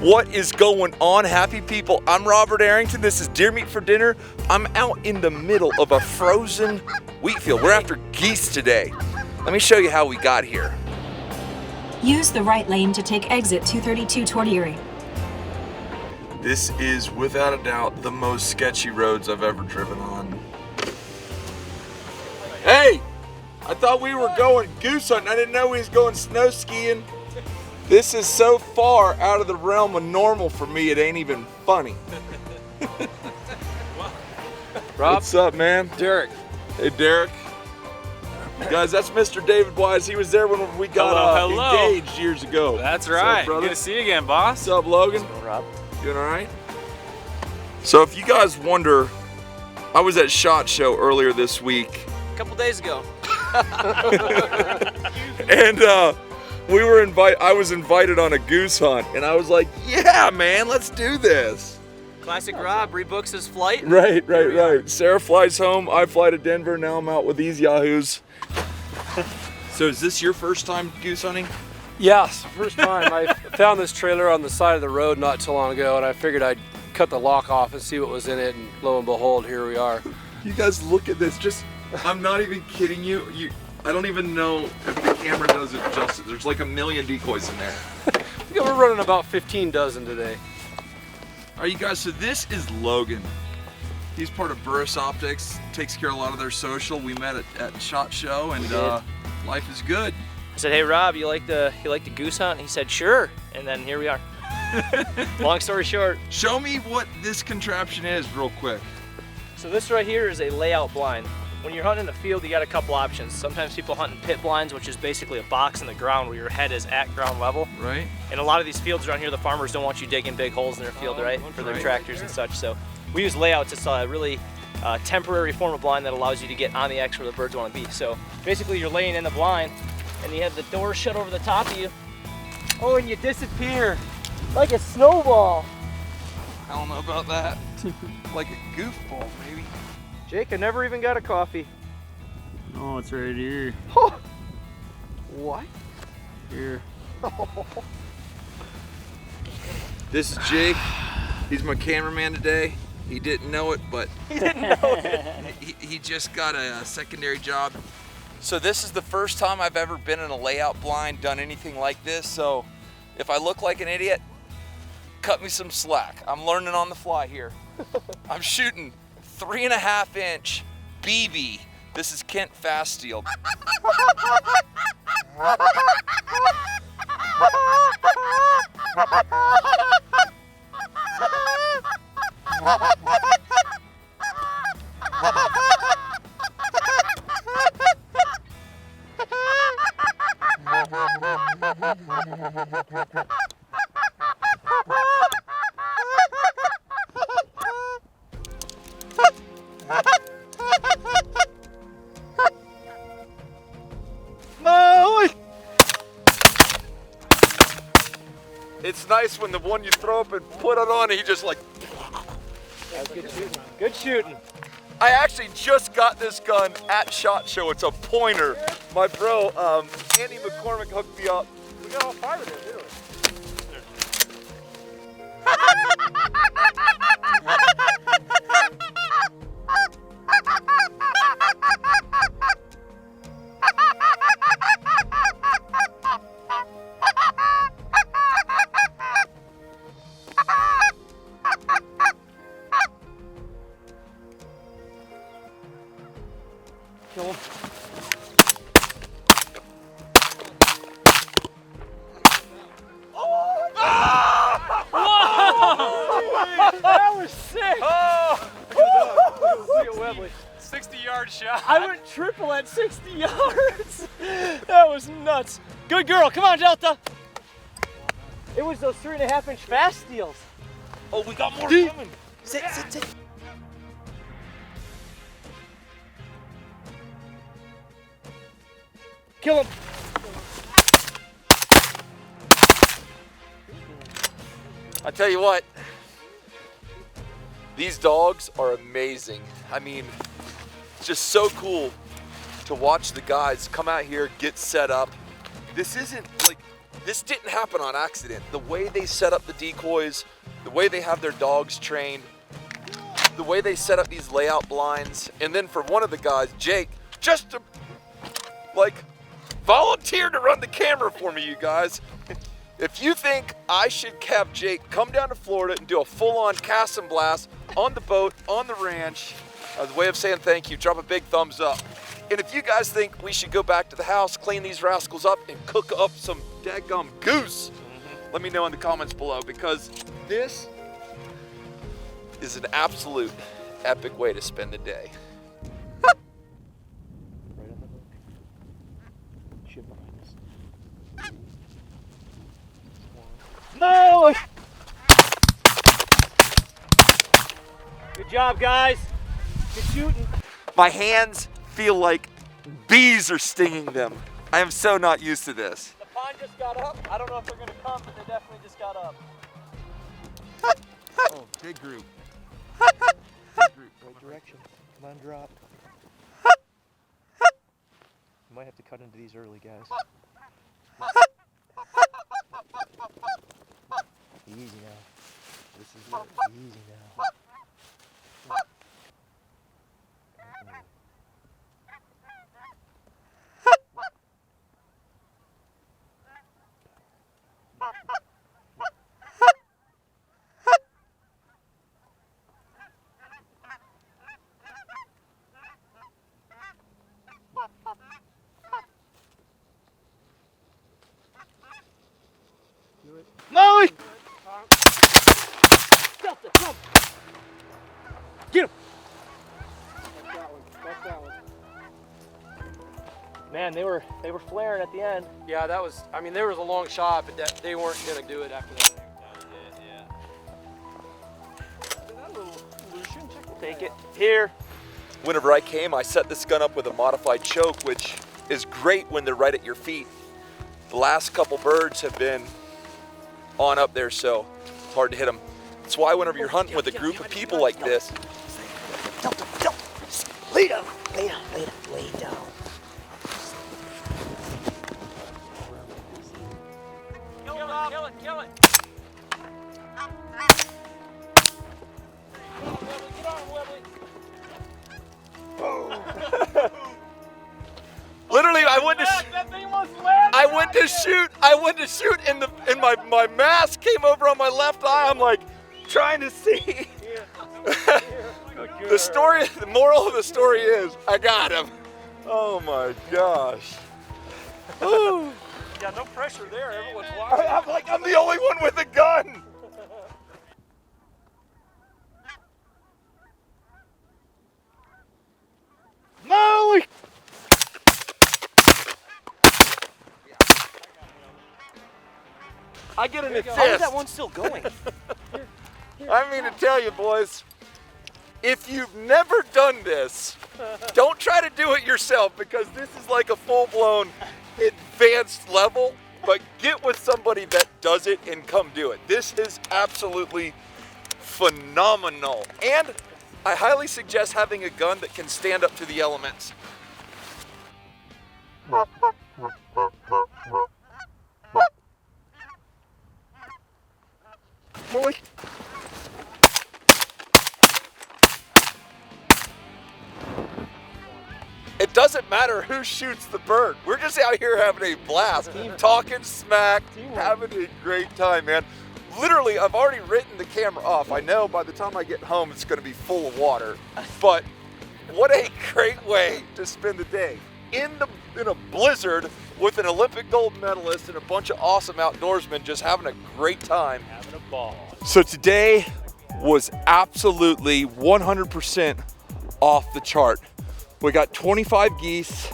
What is going on, happy people? I'm Robert Arrington. This is Deer Meat for Dinner. I'm out in the middle of a frozen wheat field. We're after geese today. Let me show you how we got here. Use the right lane to take exit 232 toward Erie. This is, without a doubt, the most sketchy roads I've ever driven on. Hey! I thought we were going goose hunting. I didn't know we was going snow skiing. This is so far out of the realm of normal for me, it ain't even funny. Rob? What's up, man? Derek. Hey, Derek. Guys, that's Mr. David Wise. He was there when we got engaged years ago. That's right. What's up, Good to see you again, boss. What's up, Logan? What's going on, Rob? Doing all right? So if you guys wonder, I was at SHOT Show earlier this week. A couple days ago. And I was invited on a goose hunt, and I was like, yeah, man, let's do this. Classic Rob rebooks his flight. Right. Sarah flies home, I fly to Denver, now I'm out with these yahoos. So is this your first time goose hunting? Yes, first time. I found this trailer on the side of the road not too long ago, and I figured I'd cut the lock off and see what was in it, and lo and behold, here we are. You guys look at this, I'm not even kidding you. I don't even know if the camera does it justice. There's like a million decoys in there. Yeah, we're running about 15 dozen today. All right, you guys, so this is Logan. He's part of Burris Optics, takes care of a lot of their social. We met at SHOT Show, and life is good. I said, hey Rob, you like the goose hunt? He said, sure. And then here we are. Long story short. Show me what this contraption is real quick. So this right here is a layout blind. When you're hunting in the field, you got a couple options. Sometimes people hunt in pit blinds, which is basically a box in the ground where your head is at ground level. Right. And a lot of these fields around here, the farmers don't want you digging big holes in their field, right? For their tractors and such. So we use layouts. It's a really temporary form of blind that allows you to get on the X where the birds want to be. So basically you're laying in the blind and you have the door shut over the top of you. Oh, and you disappear like a snowball. I don't know about that. Like a goofball, maybe. Jake, I never even got a coffee. Oh, it's right here. Oh. What? Here. This is Jake. He's my cameraman today. He didn't know it, but He didn't know it. he just got a secondary job. So this is the first time I've ever been in a layout blind, done anything like this. So if I look like an idiot, cut me some slack. I'm learning on the fly here. I'm shooting 3.5 inch BB. This is Kent Fast Steel. It's nice when the one you throw up and put it on, he just like. That's good shooting. Good shooting. I actually just got this gun at SHOT Show. It's a pointer. My bro, Andy McCormick hooked me up. We got all 5 of them, didn't we? Kill him. That was sick! Oh! Look at Webley. 60-yard shot. I went triple at 60 yards. That was nuts. Good girl. Come on, Delta. It was those 3.5 inch fast steels. Oh, we got more coming. Sit. Kill him. I tell you what, these dogs are amazing. I mean, it's just so cool to watch the guys come out here, get set up. This isn't like, this didn't happen on accident. The way they set up the decoys, the way they have their dogs trained, the way they set up these layout blinds, and then for one of the guys, Jake, just to like volunteer to run the camera for me, you guys. If you think I should have Jake come down to Florida and do a full-on cast and blast on the boat, on the ranch, as a way of saying thank you, drop a big thumbs up. And if you guys think we should go back to the house, clean these rascals up, and cook up some daggum goose, let me know in the comments below, because this is an absolute epic way to spend the day. No! Good job, guys. Good shooting. My hands feel like bees are stinging them. I am so not used to this. The pond just got up. I don't know if they're gonna come, but they definitely just got up. Oh, big group. Right direction. Come on, drop. You might have to cut into these early, guys. Easy now. This is it. Easy now. Molly! Delta, come! Get him! That's that one. Man, they were flaring at the end. Yeah, that was, I mean, there was a long shot, but they weren't going to do it after that. Take it. Here. Whenever I came, I set this gun up with a modified choke, which is great when they're right at your feet. The last couple birds have been on up there, so it's hard to hit them. That's why whenever you're hunting with a group of people like this, Lay down. Lay down. Lay down. Lay down. Kill it, kill it, kill it. Get on, Webley. literally I went to shoot and my mask came over on my left eye. I'm like trying to see. The moral of the story is I got him. Oh my gosh. Yeah, no pressure there. Everyone's watching. I'm the only one with a gun. Molly! I get an assist. How is that one still going? I mean to tell you, boys, if you've never done this, don't try to do it yourself, because this is like a full-blown advanced level, but get with somebody that does it and come do it. This is absolutely phenomenal. And I highly suggest having a gun that can stand up to the elements. Molly. It doesn't matter who shoots the bird. We're just out here having a blast, talking smack, having a great time, man. Literally, I've already written the camera off. I know by the time I get home, it's gonna be full of water, but what a great way to spend the day. In a blizzard with an Olympic gold medalist and a bunch of awesome outdoorsmen just having a great time. Having a ball. So today was absolutely 100% off the chart. We got 25 geese.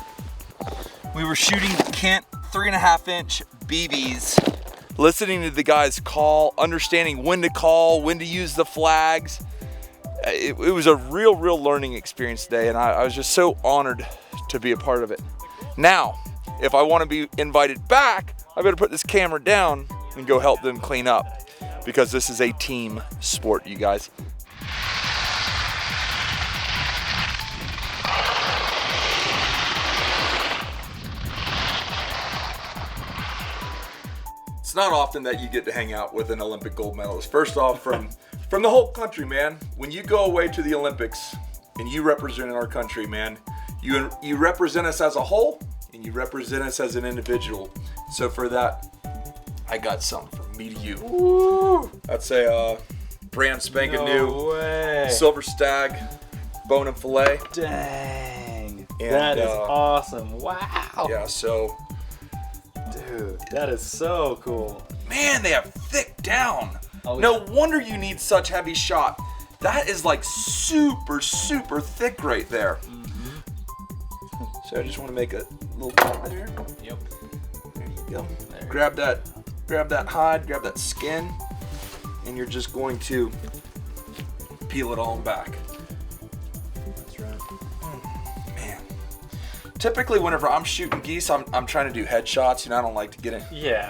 We were shooting Kent 3.5-inch BBs, listening to the guys call, understanding when to call, when to use the flags. It was a real learning experience today, and I was just so honored to be a part of it. Now, if I want to be invited back, I better put this camera down and go help them clean up, because this is a team sport, you guys. not often that you get to hang out with an Olympic gold medalist. First off, from the whole country, man. When you go away to the Olympics and you represent our country, man, you represent us as a whole and you represent us as an individual. So for that, I got something from me to you. Woo! That's a brand spanking new Silver Stag bone and fillet. Dang. And, that is awesome. Wow. Yeah, so dude, that is so cool. man, they have thick down. Oh, no wonder you need such heavy shot. That is like super, super thick right there. Mm-hmm. So I just want to make a little cut there. Yep. There you go. Grab that hide, grab that skin, and you're just going to peel it all back. That's right. Man. Typically, whenever I'm shooting geese, I'm trying to do headshots. You know, I don't like to get in. Yeah.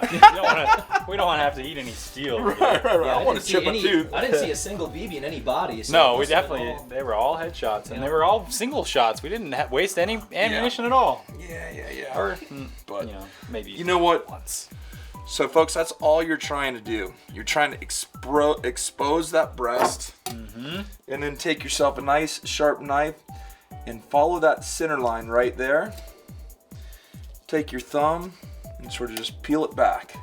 We don't want to have to eat any steel. Right. Yeah, I want to chip a tooth. I didn't see a single BB in any body. So No, we definitely, they were all headshots, and they were all single shots. We didn't waste any ammunition at all. Yeah. Or, But you know, maybe you know what? once. So, folks, that's all you're trying to do. You're trying to expose that breast, and then take yourself a nice sharp knife and follow that center line right there. Take your thumb and sort of just peel it back.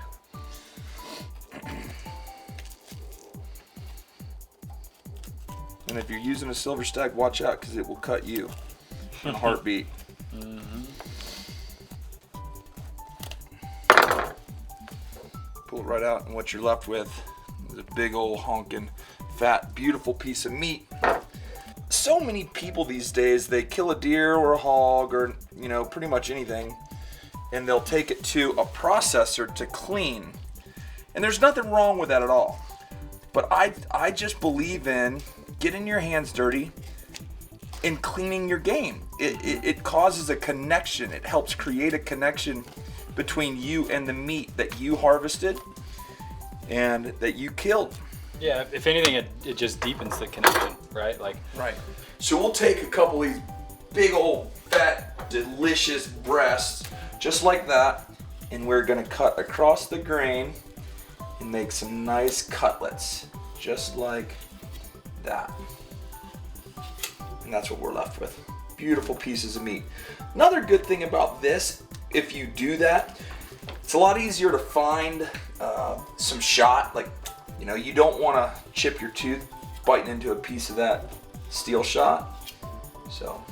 And if you're using a Silver Stag, watch out because it will cut you in a heartbeat. Pull it right out, and what you're left with is a big old honking, fat, beautiful piece of meat. So many people these days, they kill a deer or a hog or, you know, pretty much anything, and they'll take it to a processor to clean. And there's nothing wrong with that at all. But I just believe in getting your hands dirty and cleaning your game. It causes a connection. It helps create a connection between you and the meat that you harvested and that you killed. Yeah, if anything, it just deepens the connection, right? Like, Right. So we'll take a couple of these big old fat, delicious breasts, just like that, and we're gonna cut across the grain and make some nice cutlets, just like that. And that's what we're left with. Beautiful pieces of meat. Another good thing about this, if you do that, it's a lot easier to find some shot. Like, you know, you don't want to chip your tooth biting into a piece of that steel shot. So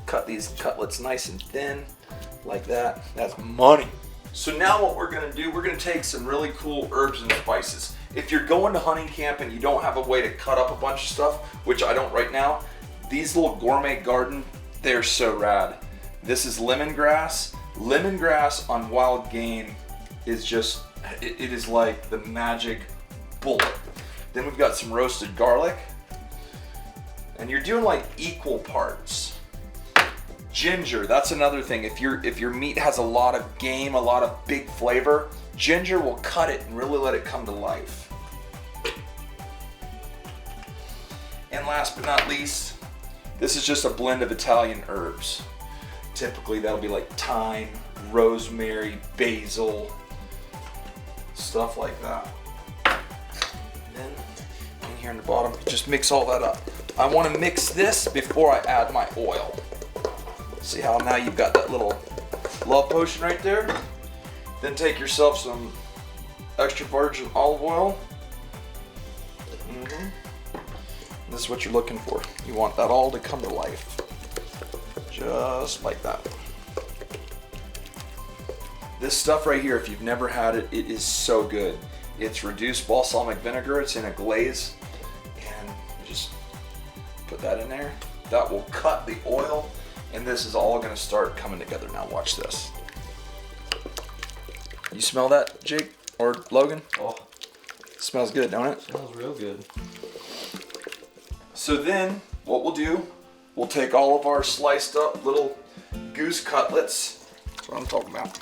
cut these cutlets nice and thin like that. That's money. So now what we're gonna do, we're gonna take some really cool herbs and spices. If you're going to hunting camp and you don't have a way to cut up a bunch of stuff, which I don't right now, these little gourmet garden, they're so rad. This is lemongrass. Lemongrass on wild game is just, it is like the magic bullet. Then we've got some roasted garlic. And you're doing like equal parts. Ginger, that's another thing. If your meat has a lot of game, a lot of big flavor, ginger will cut it and really let it come to life. And last but not least, this is just a blend of Italian herbs. Typically that'll be like thyme, rosemary, basil, stuff like that. And then in here in the bottom, just mix all that up. I want to mix this before I add my oil. See how now you've got that little love potion right there? Then take yourself some extra virgin olive oil. This is what you're looking for. You want that all to come to life. Just like that. This stuff right here, if you've never had it, it is so good. It's reduced balsamic vinegar. It's in a glaze. And you just put that in there. That will cut the oil. And this is all going to start coming together. Now watch this. You smell that, Jake or Logan? Oh, It smells good, don't it? smells real good. So then what we'll do, we'll take all of our sliced up little goose cutlets. That's what I'm talking about.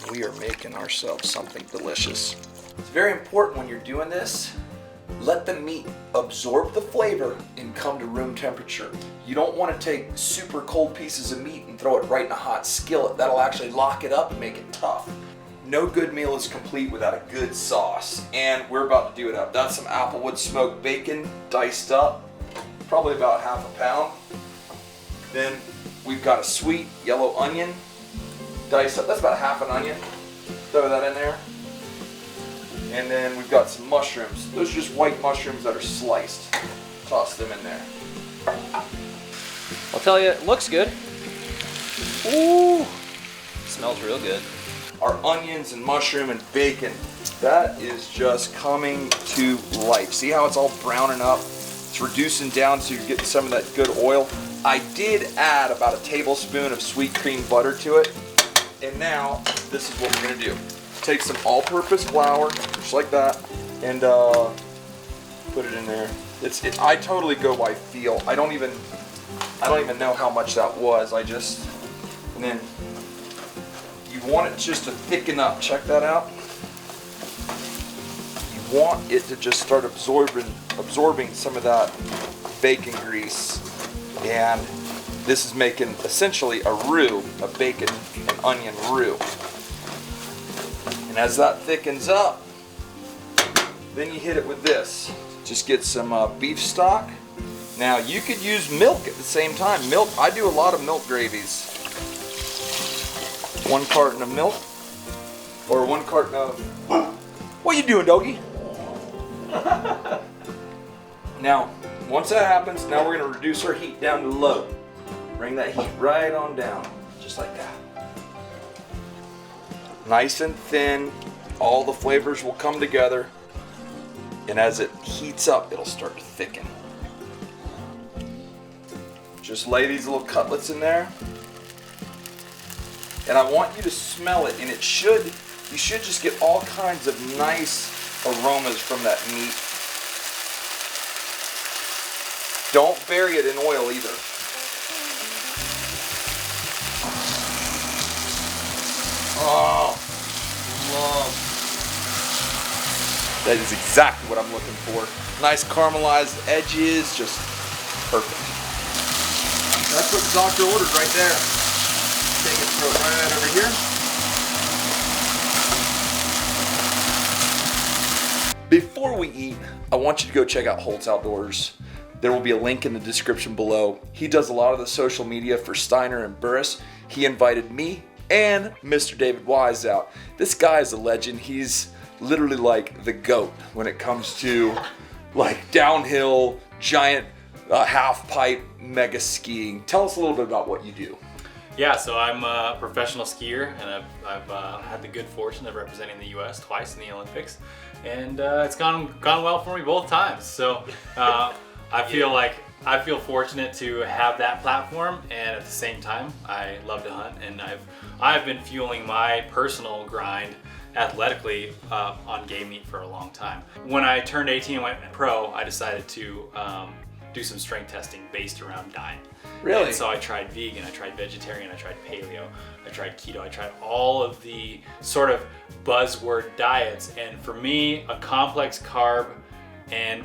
And we are making ourselves something delicious. It's very important when you're doing this, let the meat absorb the flavor and come to room temperature. You don't want to take super cold pieces of meat and throw it right in a hot skillet. That'll actually lock it up and make it tough. no good meal is complete without a good sauce, and we're about to do it up. That's some Applewood smoked bacon diced up, probably about half a pound. Then we've got a sweet yellow onion diced up. That's about half an onion. Throw that in there. And then we've got some mushrooms. Those are just white mushrooms that are sliced. Toss them in there. I'll tell you, it looks good. Ooh, smells real good. Our onions and mushroom and bacon, that is just coming to life. See how it's all browning up? It's reducing down so you're getting some of that good oil. I did add about a tablespoon of sweet cream butter to it. And now, this is what we're gonna do. Take some all-purpose flour, just like that, and put it in there. I totally go by feel. I don't even know how much that was. And then you want it just to thicken up. Check that out. You want it to just start absorbing some of that bacon grease. And this is making essentially a roux, a bacon and onion roux. And as that thickens up, then you hit it with this. Just get some beef stock. Now you could use milk at the same time. Milk, I do a lot of milk gravies. 1 carton of milk, or 1 carton of, what you doing, doggy? Now, once that happens, now we're gonna reduce our heat down to low. Bring that heat right on down, just like that. Nice and thin, all the flavors will come together, and as it heats up, it'll start to thicken. Just lay these little cutlets in there, and I want you to smell it, and you should just get all kinds of nice aromas from that meat. Don't bury it in oil either. Oh, love. That is exactly what I'm looking for. Nice caramelized edges, just perfect. That's what the doctor ordered right there. Take it, throw it right over here. Before we eat, I want you to go check out Holtz Outdoors. There will be a link in the description below. He does a lot of the social media for Steiner and Burris. He invited me and Mr. David Wise out. This guy is a legend. He's literally like the GOAT when it comes to like downhill, giant half pipe, mega skiing. Tell us a little bit about what you do. Yeah, so I'm a professional skier, and I've had the good fortune of representing the U.S. twice in the Olympics, and it's gone well for me both times. So I feel fortunate to have that platform, and at the same time, I love to hunt, and I've been fueling my personal grind athletically on game meat for a long time. When I turned 18 and went pro, I decided to do some strength testing based around diet. Really? And so I tried vegan, I tried vegetarian, I tried paleo, I tried keto, I tried all of the sort of buzzword diets. And for me, a complex carb and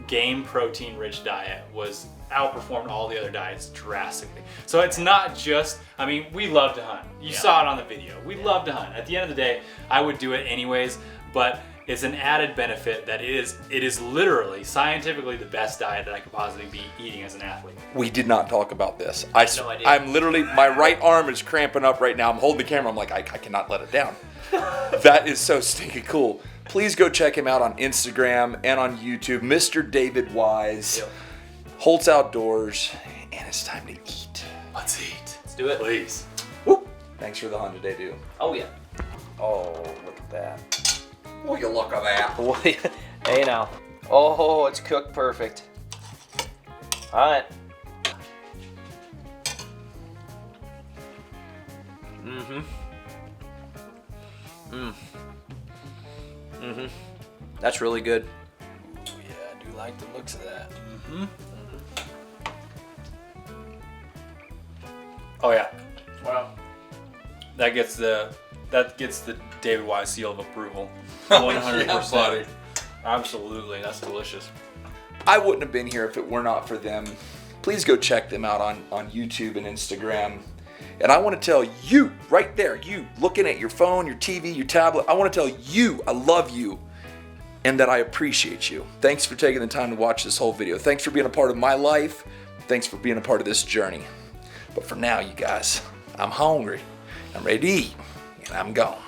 game protein rich diet was outperformed all the other diets drastically. So it's not just, I mean, we love to hunt. You saw it on the video. We love to hunt. At the end of the day, I would do it anyways, but it's an added benefit that it is literally scientifically the best diet that I could possibly be eating as an athlete. We did not talk about this. No idea. I'm literally, my right arm is cramping up right now. I'm holding the camera. I'm like, I cannot let it down. That is so stinking cool. Please go check him out on Instagram and on YouTube, Mr. David Wise. Yep. Holtz Outdoors, and it's time to eat. Let's eat. Let's do it. Please. Woo. Thanks for the hunt today, dude. Oh yeah. Oh, look at that. Oh, you look at that. Hey now. Oh, it's cooked perfect. All right. That's really good. Yeah, I do like the looks of that. Oh yeah. Wow. That gets the David Wise seal of approval. 100%. Yeah, buddy. Absolutely. That's delicious. I wouldn't have been here if it were not for them. Please go check them out on YouTube and Instagram. And I want to tell you, right there, you looking at your phone, your TV, your tablet, I want to tell you I love you and that I appreciate you. Thanks for taking the time to watch this whole video. Thanks for being a part of my life. Thanks for being a part of this journey. But for now, you guys, I'm hungry, I'm ready to eat, and I'm gone.